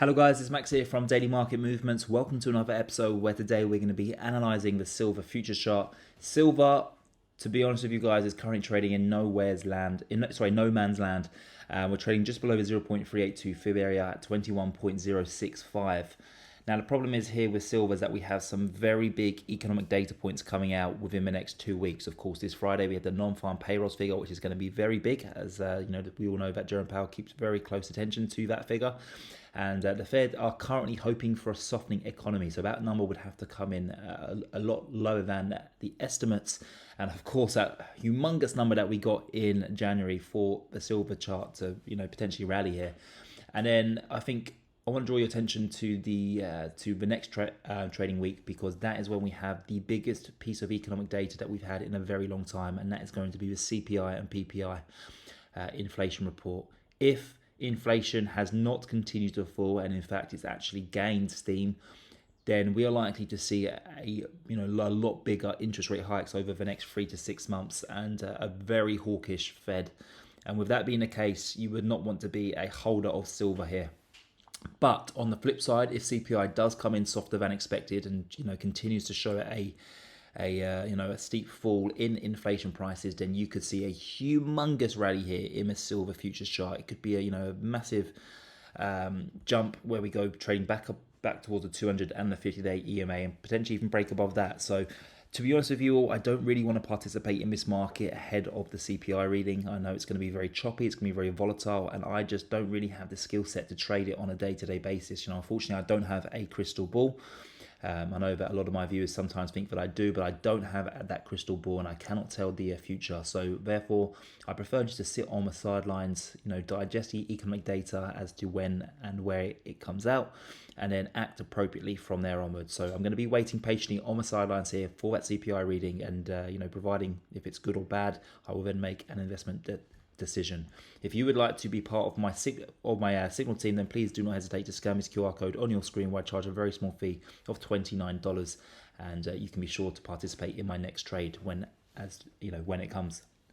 Hello guys, it's Max here from Daily Market Movements. Welcome to another episode where today we're going to be analysing the silver futures chart. Silver, to be honest with you guys, is currently trading in no man's land. We're trading just below the 0.382 fib area at 21.065. Now the problem is here with silver is that we have some very big economic data points coming out within the next 2 weeks. Of course, this Friday we have the non-farm payrolls figure, which is going to be very big, as we all know that Jerome Powell keeps very close attention to that figure. And the Fed are currently hoping for a softening economy. So that number would have to come in a lot lower than the estimates. And of course, that humongous number that we got in January for the silver chart to potentially rally here. And then I think I want to draw your attention to the next trading week, because that is when we have the biggest piece of economic data that we've had in a very long time, and that is going to be the CPI and PPI inflation report. If inflation has not continued to fall, and in fact it's actually gained steam, then we are likely to see a lot bigger interest rate hikes over the next 3 to 6 months, and a very hawkish Fed. And with that being the case, you would not want to be a holder of silver here. But on the flip side, if CPI does come in softer than expected and continues to show a steep fall in inflation prices, then you could see a humongous rally here in the silver futures chart. It could be a massive jump where we go trading back towards the 200 and the 50-day EMA, and potentially even break above that. So to be honest with you all, I don't really want to participate in this market ahead of the CPI reading. I know it's going to be very choppy, it's going to be very volatile, and I just don't really have the skill set to trade it on a day-to-day basis. Unfortunately, I don't have a crystal ball. I know that a lot of my viewers sometimes think that I do, but I don't have that crystal ball, and I cannot tell the future. So therefore, I prefer just to sit on the sidelines, digest the economic data as to when and where it comes out, and then act appropriately from there onwards. So I'm going to be waiting patiently on the sidelines here for that CPI reading, and providing if it's good or bad, I will then make an investment decision. If you would like to be part of my Signal team, then please do not hesitate to scan this QR code on your screen, where I charge a very small fee of $29, and you can be sure to participate in my next trade when it comes.